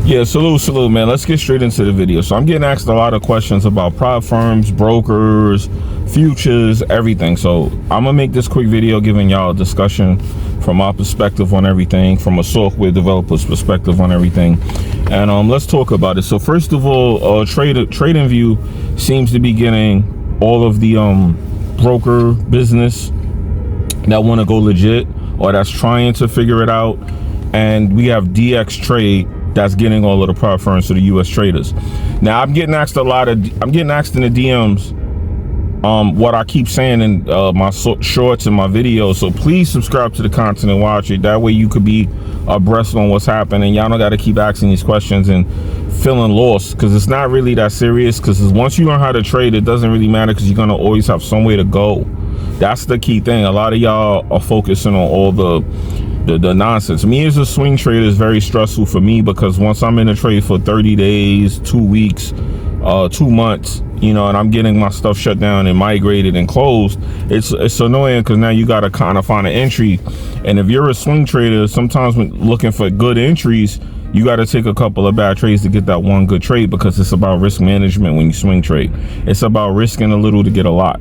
Yeah, salute, man. Let's get straight into the video. So I'm getting asked a lot of questions about prop firms, brokers, futures, everything. So I'm gonna make this quick video giving y'all a discussion from my perspective on everything, from a software developer's perspective on everything. And let's talk about it. So first of all, TradingView seems to be getting all of the broker business that want to go legit or that's trying to figure it out. And we have DX Trade that's getting all of the prop firms to the US traders. Now I'm getting asked in the DMs what I keep saying in my shorts and my videos. So please subscribe to the content and watch it. That way you could be abreast on what's happening. Y'all don't got to keep asking these questions and feeling lost, because it's not really that serious. Because once you learn how to trade, it doesn't really matter, because you're gonna always have somewhere to go. That's the key thing. A lot of y'all are focusing on all the nonsense. Me as a swing trader is very stressful for me, because once I'm in a trade for 30 days, 2 weeks, 2 months, you know, and I'm getting my stuff shut down and migrated and closed, it's annoying, because now you got to kind of find an entry. And if you're a swing trader, sometimes when looking for good entries, you got to take a couple of bad trades to get that one good trade, because it's about risk management when you swing trade. It's about risking a little to get a lot.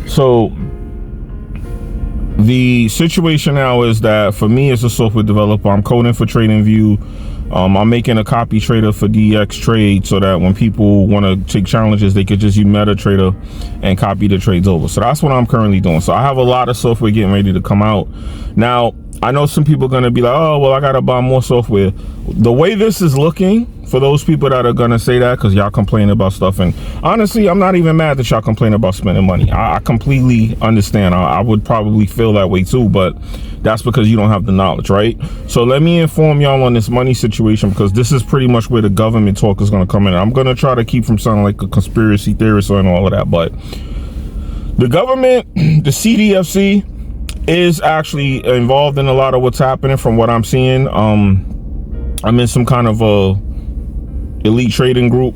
So the situation now is that for me as a software developer, I'm coding for TradingView. I'm making a copy trader for DX Trade, so that when people want to take challenges, they could just use MetaTrader and copy the trades over. So that's what I'm currently doing. So I have a lot of software getting ready to come out. Now, I know some people are going to be like, oh, well, I got to buy more software. The way this is looking, for those people that are going to say that because y'all complain about stuff, and honestly, I'm not even mad that y'all complain about spending money. I completely understand. I would probably feel that way too, but that's because you don't have the knowledge, right? So let me inform y'all on this money situation, because this is pretty much where the government talk is going to come in. I'm going to try to keep from sounding like a conspiracy theorist and all of that, but the government, the CDFC, is actually involved in a lot of what's happening from what I'm seeing. I'm in some kind of a elite trading group.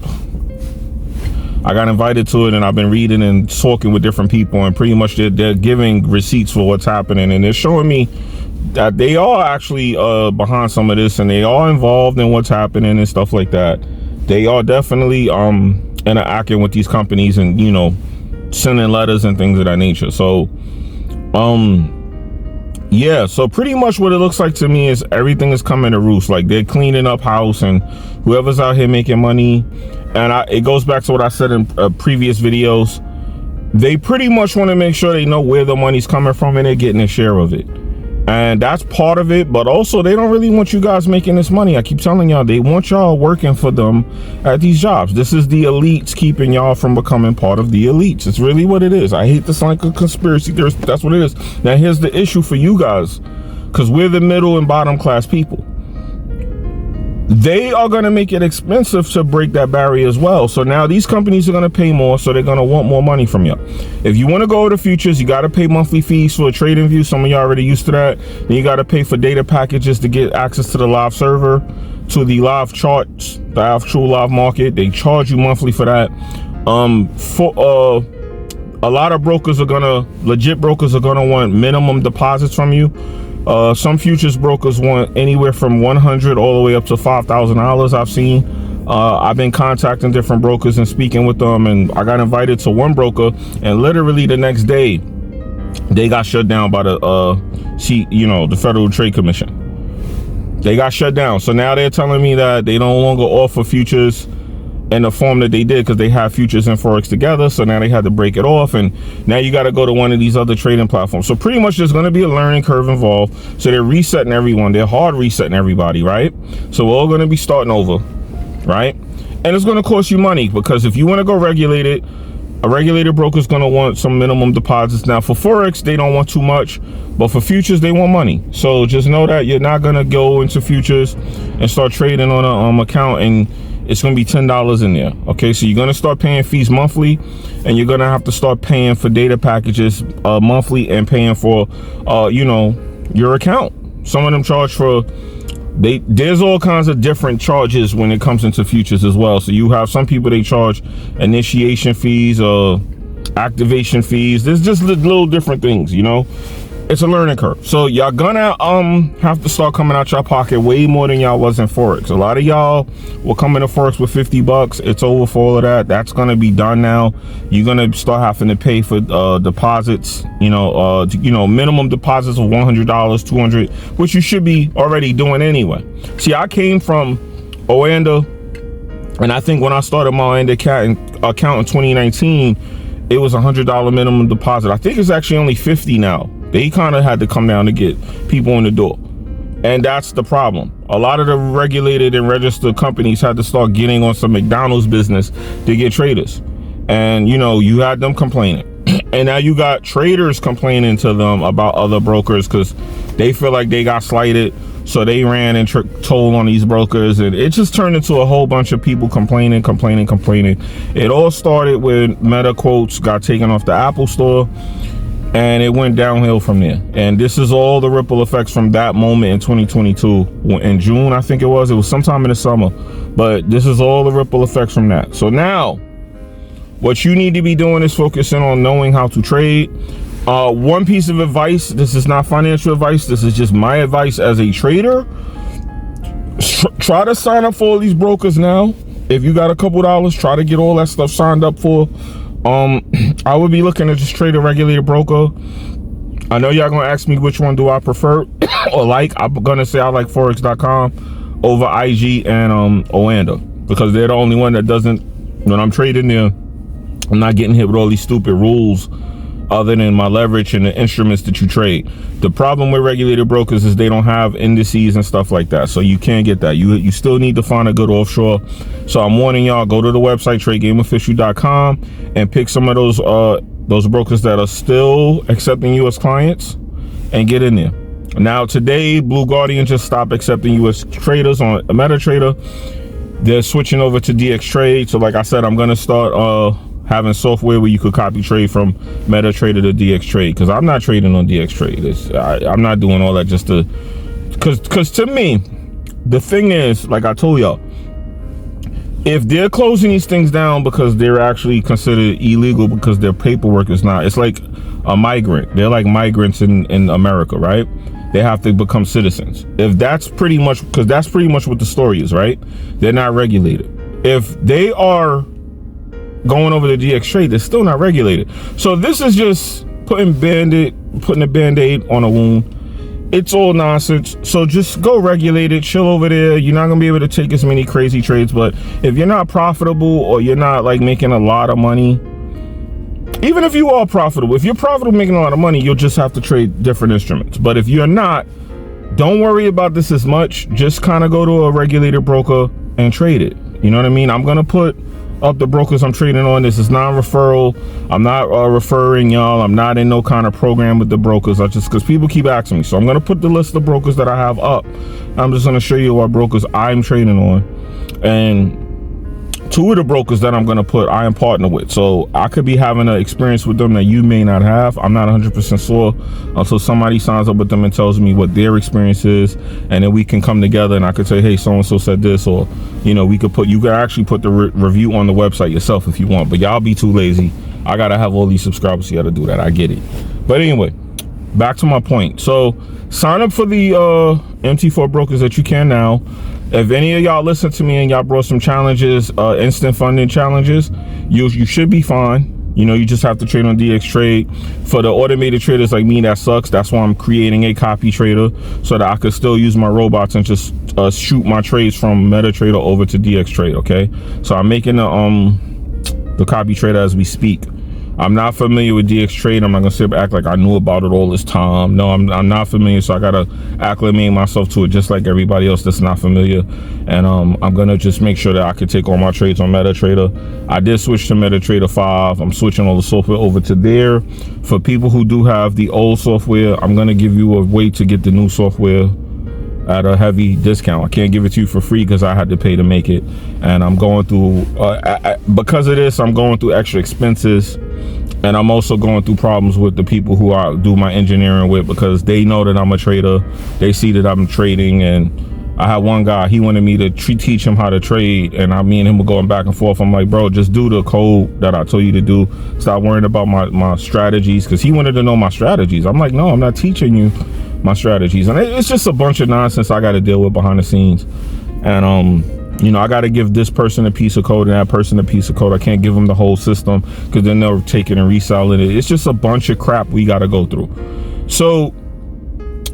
I got invited to it, and I've been reading and talking with different people, and pretty much they're giving receipts for what's happening, and they're showing me that they are actually behind some of this, and they are involved in what's happening and stuff like that. They are definitely interacting with these companies and, you know, sending letters and things of that nature. So yeah, so pretty much what it looks like to me is everything is coming to roost. Like, they're cleaning up house, and whoever's out here making money, and it goes back to what I said in previous videos, they pretty much want to make sure they know where the money's coming from, and they're getting a share of it. And that's part of it, but also they don't really want you guys making this money. I keep telling y'all, they want y'all working for them at these jobs. This is the elites keeping y'all from becoming part of the elites. It's really what it is. I hate to sound like a conspiracy theorist, but that's what it is. Now here's the issue for you guys, because we're the middle and bottom class people. They are going to make it expensive to break that barrier as well. So now these companies are going to pay more, so they're going to want more money from you. If you want to go to futures, you got to pay monthly fees for a TradingView. Some of y'all already used to that. Then you got to pay for data packages to get access to the live server, to the live charts, the actual live market. They charge you monthly for that. A lot of brokers are legit brokers are gonna want minimum deposits from you. Some futures brokers want anywhere from $100 all the way up to $5,000. I've seen. I've been contacting different brokers and speaking with them, and I got invited to one broker, and literally the next day, they got shut down by the Federal Trade Commission. They got shut down. So now they're telling me that they no longer offer futures in the form that they did, because they have futures and Forex together. So now they had to break it off, and now you got to go to one of these other trading platforms. So pretty much there's going to be a learning curve involved. So they're resetting everyone. They're hard resetting everybody, right? So we're all going to be starting over, right? And it's going to cost you money, because if you want to go regulated, a regulated broker is going to want some minimum deposits. Now for Forex, they don't want too much, but for futures, they want money. So just know that you're not going to go into futures and start trading on a account and it's going to be $10 in there. Okay, so you're going to start paying fees monthly, and you're going to have to start paying for data packages monthly, and paying for your account. Some of them charge for there's all kinds of different charges when it comes into futures as well. So you have some people, they charge initiation fees, activation fees. There's just little different things, you know. it's a learning curve. So y'all gonna have to start coming out your pocket way more than y'all was in Forex. A lot of y'all will come into Forex with 50 bucks. It's over for all of that. That's gonna be done now. You're gonna start having to pay for deposits, minimum deposits of $100, $200, which you should be already doing anyway. See, I came from Oanda, and I think when I started my Oanda account in 2019, it was $100 minimum deposit. I think it's actually only 50 now. They kind of had to come down to get people in the door. And that's the problem. A lot of the regulated and registered companies had to start getting on some McDonald's business to get traders. And, you had them complaining. And now you got traders complaining to them about other brokers because they feel like they got slighted. So they ran and told on these brokers. And it just turned into a whole bunch of people complaining. It all started when Meta quotes got taken off the Apple Store. And it went downhill from there. And this is all the ripple effects from that moment in 2022. In June, I think it was sometime in the summer. But this is all the ripple effects from that. So now, what you need to be doing is focusing on knowing how to trade. One piece of advice, this is not financial advice, this is just my advice as a trader. Try to sign up for all these brokers now. If you got a couple dollars, try to get all that stuff signed up for. I would be looking to just trade a regulated broker. I know y'all gonna ask me which one do I prefer or like. I'm gonna say I like Forex.com over IG and Oanda, because they're the only one that doesn't, when I'm trading there, I'm not getting hit with all these stupid rules other than my leverage and the instruments that you trade. The problem with regulated brokers is they don't have indices and stuff like that, so you can't get that. You still need to find a good offshore. So I'm warning y'all, go to the website tradegameofficial.com and pick some of those brokers that are still accepting US clients and get in there. Now today, Blue Guardian just stopped accepting US traders on MetaTrader. They're switching over to DX Trade. So like I said, I'm gonna start having software where you could copy trade from MetaTrader to DX Trade, because I'm not trading on DX Trade. I'm not doing all that just to, because to me, the thing is, like I told y'all, if they're closing these things down because they're actually considered illegal because their paperwork is not, it's like a migrant. They're like migrants in America, right? They have to become citizens. If that's pretty much, because that's pretty much what the story is, right? They're not regulated. If they are going over the DX Trade, they're still not regulated. So this is just putting a band-aid on a wound. It's all nonsense. So just go regulate it, chill over there. You're not gonna be able to take as many crazy trades, but if you're not profitable or you're not like making a lot of money, even if you are profitable, if you're profitable making a lot of money, you'll just have to trade different instruments. But if you're not, don't worry about this as much. Just kind of go to a regulated broker and trade it. You know what I mean? I'm gonna put up the brokers I'm trading on. This is non-referral. I'm not referring y'all. I'm not in no kind of program with the brokers. I just, because people keep asking me, so I'm going to put the list of brokers that I have up. I'm just going to show you what brokers I'm trading on, and two of the brokers that I'm going to put, I am partnered with, so I could be having an experience with them that you may not have. I'm not 100% sure until somebody signs up with them and tells me what their experience is, and then we can come together and I could say, hey, so and so said this, or you could actually put the review on the website yourself if you want, but y'all be too lazy. I gotta have all these subscribers here to do that. I get it. But anyway, back to my point. So sign up for the MT4 brokers that you can now. If any of y'all listen to me and y'all brought some challenges, instant funding challenges, you should be fine. You just have to trade on DX Trade. For the automated traders like me, that sucks. That's why I'm creating a copy trader so that I could still use my robots and just shoot my trades from MetaTrader over to DX Trade. Okay, so I'm making the copy trader as we speak. I'm not familiar with DX Trade. I'm not gonna sit back like I knew about it all this time. No, I'm not familiar, so I gotta acclimate myself to it just like everybody else that's not familiar. And I'm gonna just make sure that I can take all my trades on MetaTrader. I did switch to MetaTrader 5. I'm switching all the software over to there. For people who do have the old software, I'm gonna give you a way to get the new software at a heavy discount. I can't give it to you for free because I had to pay to make it, and I'm going through because of this, I'm going through extra expenses, and I'm also going through problems with the people who I do my engineering with, because they know that I'm a trader, they see that I'm trading, and I had one guy, he wanted me to teach him how to trade, and me and him were going back and forth. I'm like, bro, just do the code that I told you to do. Stop worrying about my strategies, because he wanted to know my strategies. I'm like, no, I'm not teaching you my strategies. And it's just a bunch of nonsense I got to deal with behind the scenes. And you know, I got to give this person a piece of code and that person a piece of code. I can't give them the whole system, because then they'll take it and resell it. It's just a bunch of crap we got to go through. So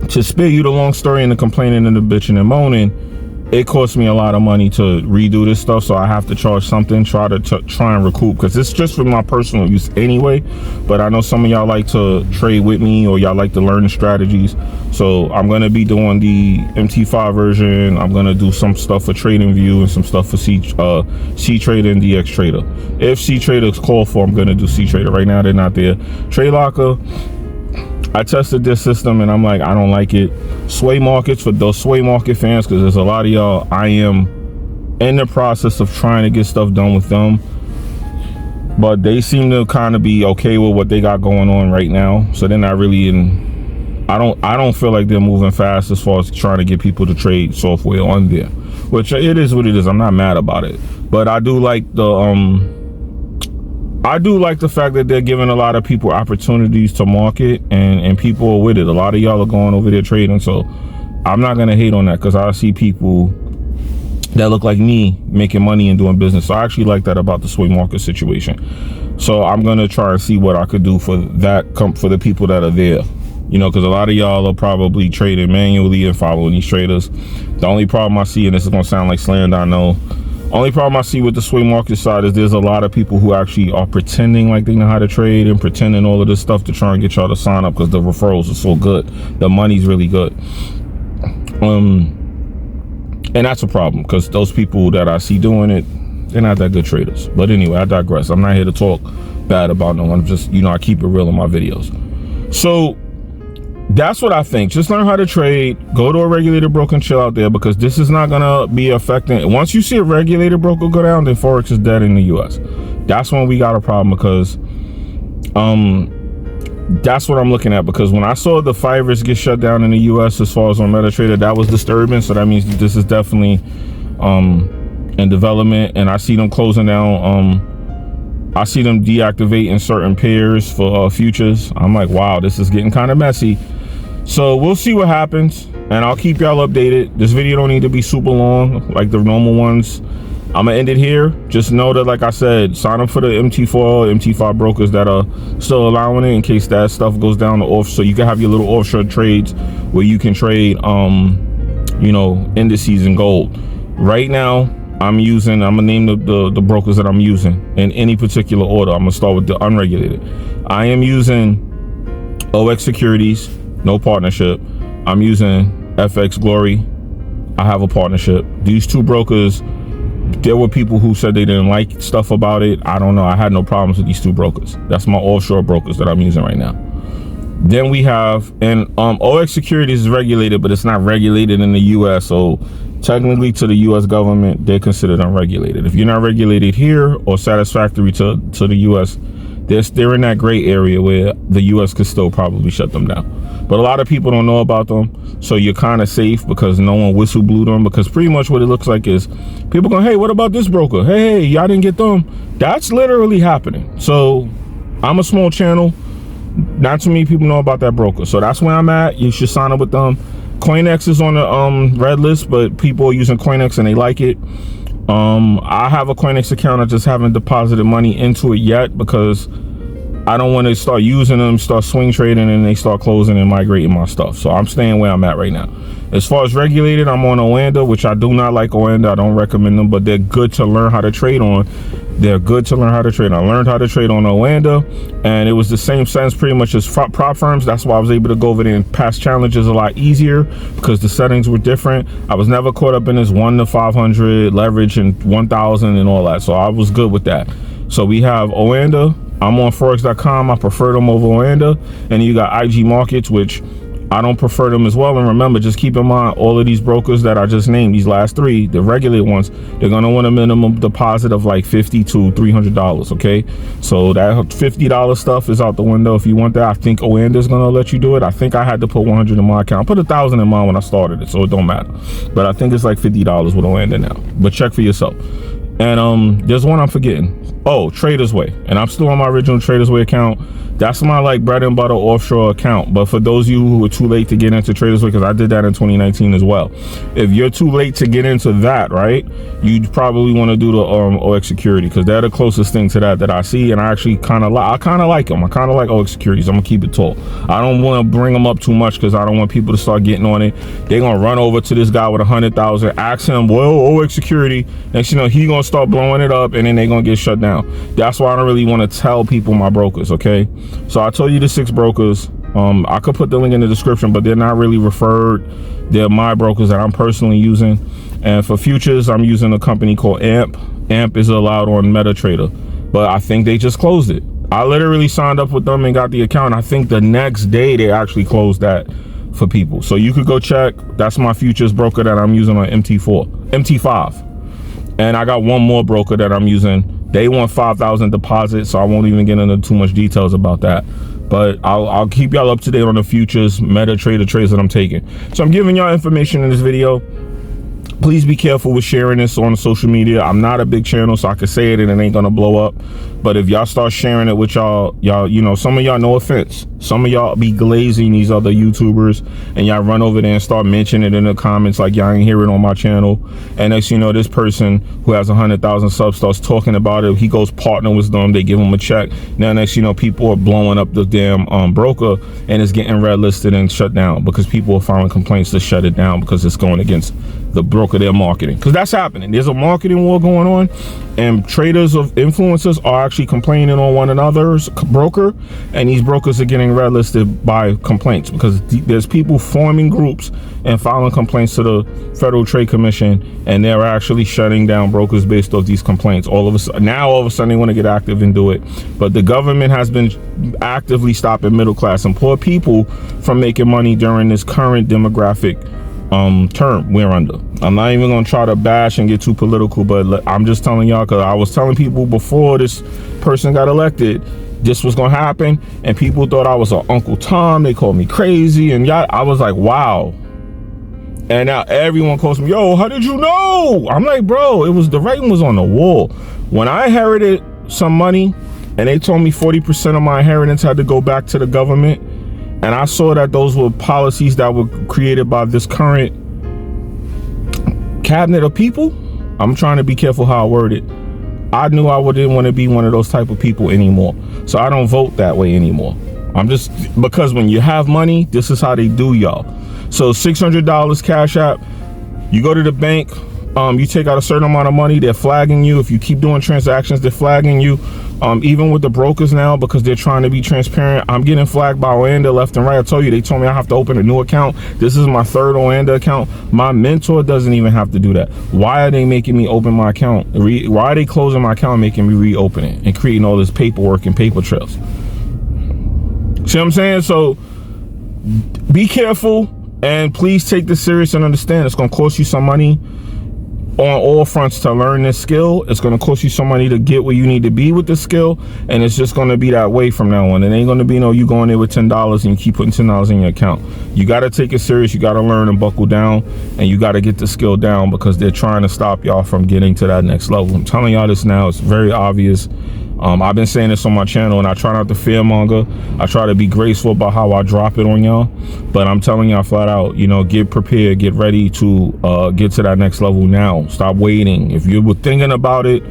to spare you the long story and the complaining and the bitching and moaning, it costs me a lot of money to redo this stuff. So I have to charge something, try and recoup, because it's just for my personal use anyway. But I know some of y'all like to trade with me, or y'all like to learn the strategies. So I'm going to be doing the MT5 version. I'm going to do some stuff for TradingView and some stuff for C-Trader and DX Trader. If C-Trader is called for, I'm going to do C-Trader. Right now they're not there. TradeLocker, I tested this system and I'm like, I don't like it. Sway markets, for those sway market fans, because there's a lot of y'all, I am in the process of trying to get stuff done with them, but they seem to kind of be okay with what they got going on right now. So they're not really I don't feel like they're moving fast as far as trying to get people to trade software on there, which it is what it is. I'm not mad about it, but I do like the fact that they're giving a lot of people opportunities to market, and people are with it. A lot of y'all are going over there trading, so I'm not gonna hate on that, because I see people that look like me making money and doing business. So I actually like that about the swing market situation. So I'm gonna try and see what I could do for that, for the people that are there. You know, because a lot of y'all are probably trading manually and following these traders. The only problem I see, and this is gonna sound like slander, I know, only problem I see with the swing market side is there's a lot of people who actually are pretending like they know how to trade and pretending all of this stuff to try and get y'all to sign up, because the referrals are so good. The money's really good. And that's a problem, because those people that I see doing it, they're not that good traders. But anyway, I digress. I'm not here to talk bad about no one. I'm just, you know, I keep it real in my videos. So that's what I think. Just learn how to trade. Go to a regulated broker and chill out there, because this is not gonna be affecting. Once you see a regulated broker go down, then Forex is dead in the US. That's when we got a problem, because that's what I'm looking at. Because when I saw the Fivers get shut down in the US as far as on MetaTrader, that was disturbing. So that means this is definitely in development, and I see them closing down. I see them deactivating certain pairs for futures. I'm like, wow, this is getting kind of messy. So we'll see what happens, and I'll keep y'all updated. This video don't need to be super long like the normal ones. I'm gonna end it here. Just know that, like I said, sign up for the MT4, MT5 brokers that are still allowing it, in case that stuff goes down the off, so you can have your little offshore trades where you can trade you know, indices and gold. Right now I'm gonna name the brokers that I'm using in any particular order. I'm gonna start with the unregulated. I am using OX Securities, no partnership. I'm using FX Glory. I have a partnership. These two brokers, there were people who said they didn't like stuff about it. I don't know. I had no problems with these two brokers. That's my offshore brokers that I'm using right now. Then we have, and OX Securities is regulated, but it's not regulated in the US. So technically to the US government, they're considered unregulated. If you're not regulated here or satisfactory to the US, they're in that gray area where the US could still probably shut them down. But a lot of people don't know about them, so you're kind of safe, because no one whistle blew them. Because pretty much what it looks like is people going, hey, what about this broker? Hey, y'all didn't get them. That's literally happening. So I'm a small channel. Not too many people know about that broker. So that's where I'm at. You should sign up with them. CoinX is on the red list, but people are using CoinX and they like it. I have a CoinX account. I just haven't deposited money into it yet, because I don't want to start using them, start swing trading, and they start closing and migrating my stuff. So I'm staying where I'm at right now. As far as regulated, I'm on Oanda, which I do not like Oanda. I don't recommend them, but they're good to learn how to trade on. They're good to learn how to trade. I learned how to trade on Oanda, and it was the same sense pretty much as prop firms. That's why I was able to go over there and pass challenges a lot easier, because the settings were different. I was never caught up in this 1 to 500 leverage and 1,000 and all that. So I was good with that. So we have Oanda. I'm on Forex.com. I prefer them over Oanda. And you got IG Markets, which I don't prefer them as well. And remember, just keep in mind, all of these brokers that I just named, these last three, the regular ones, they're going to want a minimum deposit of like $50 to $300. Okay, so that $50 stuff is out the window. If you want that, I think Oanda's going to let you do it. I think I had to put 100 in my account. I put 1,000 in mine when I started it, so it don't matter. But I think it's like $50 with Oanda now. But check for yourself. And there's one I'm forgetting. Oh, Traders Way. And I'm still on my original Traders Way account. That's my like bread and butter offshore account. But for those of you who are too late to get into Traders Way, because I did that in 2019 as well. If you're too late to get into that, right, you probably want to do the OX Security, because they're the closest thing to that I see. And I actually kind of like them. I kind of like OX Securities. I'm gonna keep it tall. I don't want to bring them up too much because I don't want people to start getting on it. They're gonna run over to this guy with 100,000, ask him, well, OX Security. Next, you know, he gonna start blowing it up, and then they're gonna get shut down. That's why I don't really want to tell people my brokers. Okay, so I told you the 6 brokers. I could put the link in the description, but they're not really referred. They're my brokers that I'm personally using. And for futures, I'm using a company called AMP. AMP is allowed on MetaTrader, but I think they just closed it. I literally signed up with them and got the account. I think the next day they actually closed that for people. So you could go check. That's my futures broker that I'm using on MT5. And I got one more broker that I'm using. They want 5,000 deposit, so I won't even get into too much details about that. But I'll keep y'all up to date on the futures MetaTrader trades that I'm taking. So I'm giving y'all information in this video. Please be careful with sharing this on social media. I'm not a big channel, so I can say it and it ain't gonna blow up. But if y'all start sharing it with y'all, you know, some of y'all, no offense, some of y'all be glazing these other YouTubers, and y'all run over there and start mentioning it in the comments like y'all ain't hear it on my channel. And next, you know, this person who has 100,000 subs starts talking about it. He goes partner with them. They give him a check. Now, next, you know, people are blowing up the damn broker, and it's getting red listed and shut down because people are filing complaints to shut it down because it's going against the broker they're marketing. Because that's happening. There's a marketing war going on, and traders of influencers are actually complaining on one another's broker, and these brokers are getting red listed by complaints because there's people forming groups and filing complaints to the Federal Trade Commission, and they're actually shutting down brokers based off these complaints. All of a sudden they want to get active and do it, but the government has been actively stopping middle class and poor people from making money during this current demographic term we're under. I'm not even gonna try to bash and get too political, but I'm just telling y'all, because I was telling people before this person got elected this was gonna happen, and people thought I was an Uncle Tom. They called me crazy, and y'all, I was like, wow. And now everyone calls me, yo, how did you know? I'm like, bro, it was, the writing was on the wall. When I inherited some money and they told me 40% of my inheritance had to go back to the government, and I saw that those were policies that were created by this current cabinet of people, I'm trying to be careful how I word it, I knew I didn't want to be one of those type of people anymore. So I don't vote that way anymore. I'm just, because when you have money, this is how they do y'all. So $600 Cash App, you go to the bank, you take out a certain amount of money, they're flagging you. If you keep doing transactions, they're flagging you. Even with the brokers now, because they're trying to be transparent, I'm getting flagged by Oanda left and right. I told you, they told me I have to open a new account. This is my 3rd Oanda account. My mentor doesn't even have to do that. Why are they making me open my account? Why are they closing my account and making me reopen it and creating all this paperwork and paper trails? See what I'm saying? So be careful, and please take this serious and understand it's going to cost you some money on all fronts to learn this skill. It's going to cost you some money to get where you need to be with this skill, and it's just going to be that way from now on. It ain't going to be no you going there with $10 and you keep putting $10 in your account. You got to take it serious. You got to learn and buckle down, and you got to get the skill down, because they're trying to stop y'all from getting to that next level. I'm telling y'all this now. It's very obvious. I've been saying this on my channel, and I try not to fearmonger. I try to be graceful about how I drop it on y'all. But I'm telling y'all flat out, you know, get prepared, get ready to get to that next level now. Stop waiting. If you were thinking about it,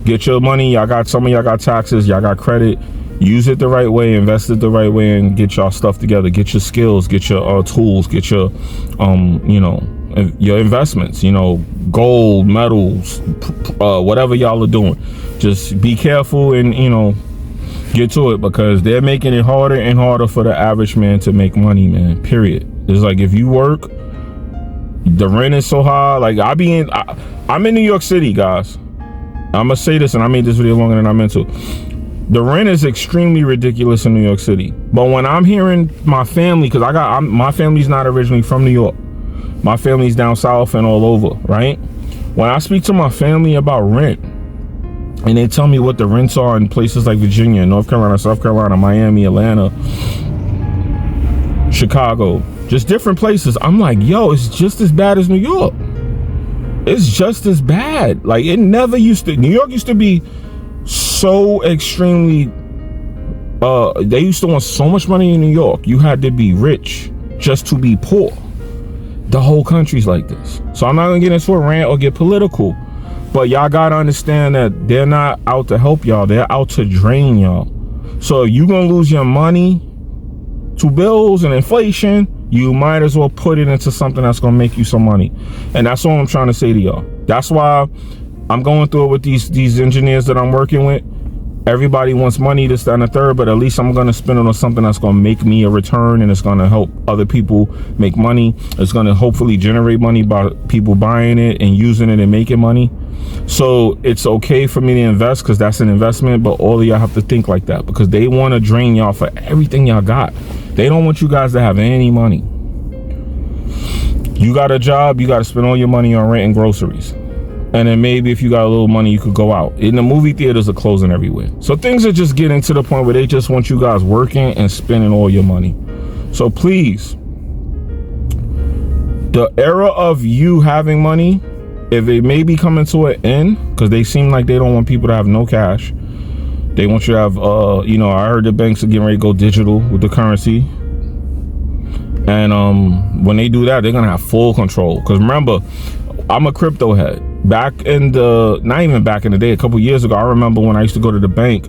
get your money. Y'all got, some of y'all got taxes, y'all got credit. Use it the right way, invest it the right way, and get y'all stuff together. Get your skills, get your tools, get your, you know, your investments, you know, gold, metals, whatever y'all are doing. Just be careful and, you know, get to it, because they're making it harder and harder for the average man to make money, man, period. It's like, if you work, the rent is so high. Like, I'm in New York City, guys. I'm gonna say this, and I made this video longer than I meant to. The rent is extremely ridiculous in New York City. But when I'm hearing my family, because my family's not originally from New York. My family's down south and all over, right? When I speak to my family about rent, and they tell me what the rents are in places like Virginia, North Carolina, South Carolina, Miami, Atlanta, Chicago, just different places, I'm like, yo, it's just as bad as New York. It's just as bad. Like, it never used to. New York used to be so extremely, they used to want so much money in New York. You had to be rich just to be poor. The whole country's like this. So I'm not gonna get into a rant or get political, but y'all gotta understand that they're not out to help y'all. They're out to drain y'all. So if you're gonna lose your money to bills and inflation, you might as well put it into something that's gonna make you some money. And that's all I'm trying to say to y'all. That's why I'm going through it with these engineers that I'm working with. Everybody wants money, this, that, and the third, but at least I'm gonna spend it on something that's gonna make me a return, and it's gonna help other people make money. It's gonna hopefully generate money by people buying it and using it and making money. So it's okay for me to invest, because that's an investment, but all of y'all have to think like that, because they want to drain y'all for everything y'all got. They don't want you guys to have any money. You got a job, you got to spend all your money on rent and groceries. And then maybe if you got a little money, you could go out. In the movie theaters are closing everywhere. So things are just getting to the point where they just want you guys working and spending all your money. So please, the era of you having money, if it may be coming to an end, because they seem like they don't want people to have no cash. They want you to have, I heard the banks are getting ready to go digital with the currency. And when they do that, they're going to have full control. Because remember, I'm a crypto head. Back in not even back in the day, a couple years ago, I remember when I used to go to the bank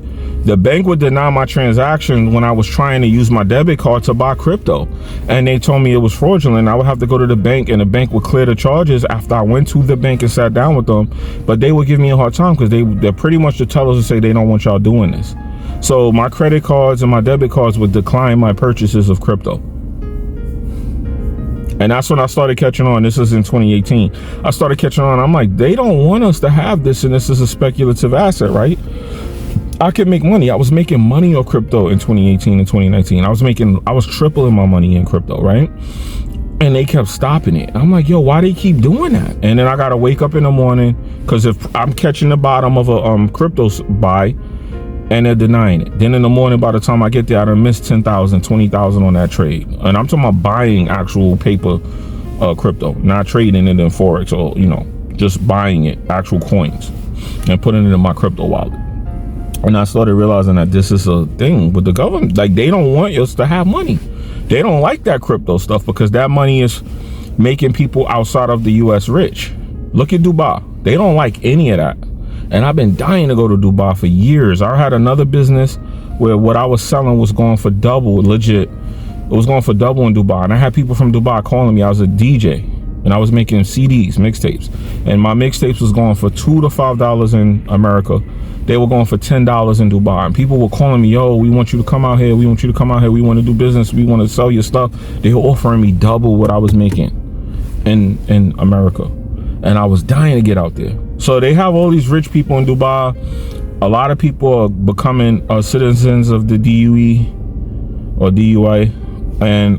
would deny my transaction when I was trying to use my debit card to buy crypto. And they told me it was fraudulent. I would have to go to the bank, and the bank would clear the charges after I went to the bank and sat down with them. But they would give me a hard time, because they're pretty much the tellers to say they don't want y'all doing this. So my credit cards and my debit cards would decline my purchases of crypto. And that's when I started catching on. This is in 2018. I started catching on. I'm like, they don't want us to have this, and this is a speculative asset, right? I could make money. I was making money on crypto in 2018 and 2019. I was tripling my money in crypto, right? And they kept stopping it. I'm like, yo, why they keep doing that? And then I got to wake up in the morning, because if I'm catching the bottom of a crypto buy, and they're denying it. Then in the morning, by the time I get there, I done missed 10,000, 20,000 on that trade. And I'm talking about buying actual paper crypto, not trading it in Forex, or, just buying it, actual coins, and putting it in my crypto wallet. And I started realizing that this is a thing with the government. Like, they don't want us to have money. They don't like that crypto stuff, because that money is making people outside of the US rich. Look at Dubai. They don't like any of that. And I've been dying to go to Dubai for years. I had another business where what I was selling was going for double, legit. It was going for double in Dubai. And I had people from Dubai calling me. I was a DJ, and I was making CDs, mixtapes. And my mixtapes was going for $2 to $5 in America. They were going for $10 in Dubai. And people were calling me, yo, we want you to come out here. We want you to come out here. We want to do business. We want to sell your stuff. They were offering me double what I was making in America. And I was dying to get out there. So they have all these rich people in Dubai. A lot of people are becoming citizens of the DUE or DUI, and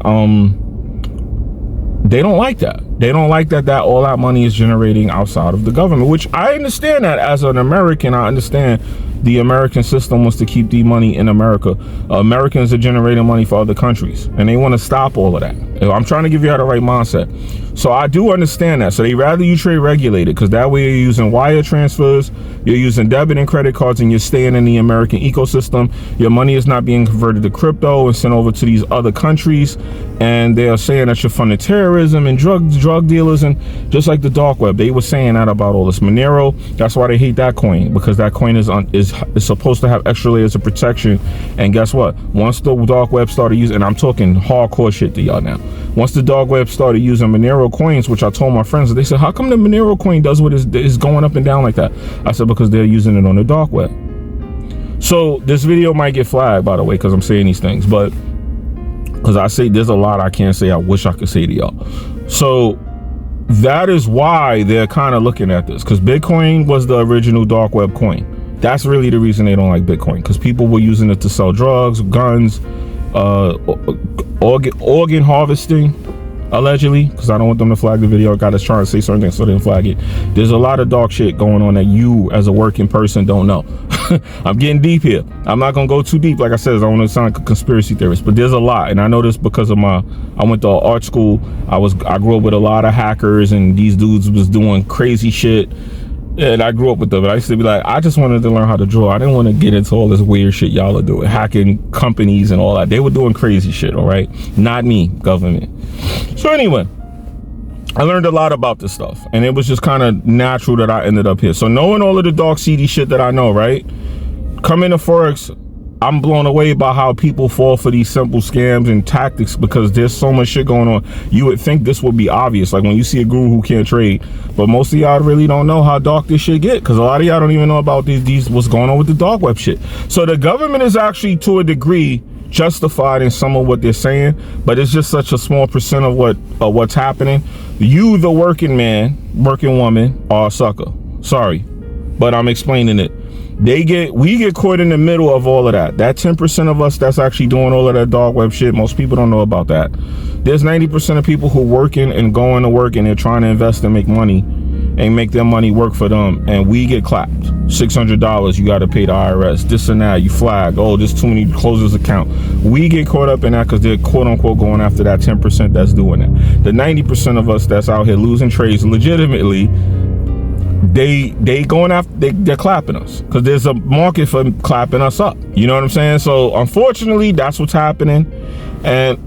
they don't like that. They don't like that all that money is generating outside of the government, which I understand that as an American. I understand the American system wants to keep the money in America. Americans are generating money for other countries, and they want to stop all of that. I'm trying to give you the right mindset. So I do understand that. So they rather you trade regulated, because that way you're using wire transfers, you're using debit and credit cards, and you're staying in the American ecosystem. Your money is not being converted to crypto and sent over to these other countries. And they are saying that you're funding terrorism and drug dealers, and just like the dark web, they were saying that about all this Monero. That's why they hate that coin, because that coin is supposed to have extra layers of protection. And guess what? Once the dark web started using, and I'm talking hardcore shit to y'all now. Once the dark web started using Monero coins, which I told my friends, they said, how come the Monero coin does what is going up and down like that? I said, because they're using it on the dark web. So this video might get flagged, by the way, because I'm saying these things, but because I say there's a lot I can't say I wish I could say to y'all. So that is why they're kind of looking at this, because Bitcoin was the original dark web coin. That's really the reason they don't like Bitcoin, because people were using it to sell drugs, guns, organ harvesting, allegedly, because I don't want them to flag the video. I got us trying to say certain things so they didn't flag it. There's a lot of dark shit going on that you as a working person don't know. I'm getting deep here. I'm not gonna go too deep, like I said, I don't want to sound like a conspiracy theorist, but there's a lot, and I know this because of I went to art school. I grew up with a lot of hackers, and these dudes was doing crazy shit. And I grew up with them, but I used to be like, I just wanted to learn how to draw. I didn't want to get into all this weird shit y'all are doing, hacking companies and all that. They were doing crazy shit, all right? Not me, government. So anyway, I learned a lot about this stuff, and it was just kind of natural that I ended up here. So knowing all of the dark, seedy shit that I know, right? Coming to Forex, I'm blown away by how people fall for these simple scams and tactics, because there's so much shit going on. You would think this would be obvious, like when you see a guru who can't trade, but most of y'all really don't know how dark this shit get, because a lot of y'all don't even know about these what's going on with the dark web shit. So the government is actually, to a degree, justified in some of what they're saying, but it's just such a small percent of what's happening. You, the working man, working woman, are a sucker. Sorry, but I'm explaining it. We get caught in the middle of all of that. That 10% of us that's actually doing all of that dark web shit, most people don't know about that. There's 90% of people who working and going to work, and they're trying to invest and make money and make their money work for them, and we get clapped. $600, you got to pay the IRS, this and that, you flag, oh, there's too many, close this account. We get caught up in that because they're quote unquote going after that 10% that's doing that. The 90% of us that's out here losing trades legitimately, they're clapping us because there's a market for clapping us up. You know what I'm saying? So unfortunately, that's what's happening, and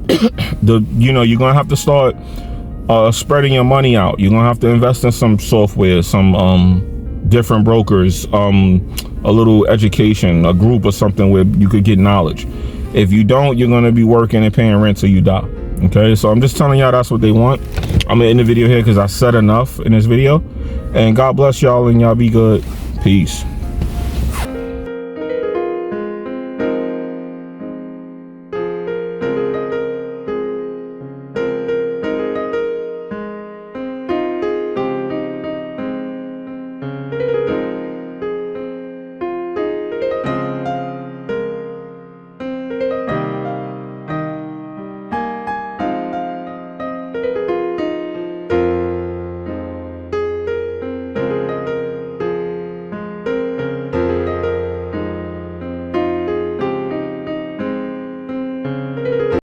you're gonna have to start spreading your money out. You're gonna have to invest in some software, some different brokers, a little education, a group or something where you could get knowledge. If you don't, you're gonna be working and paying rent till you die. Okay, so I'm just telling y'all that's what they want. I'm gonna end the video here because I said enough in this video. And God bless y'all, and y'all be good. Peace.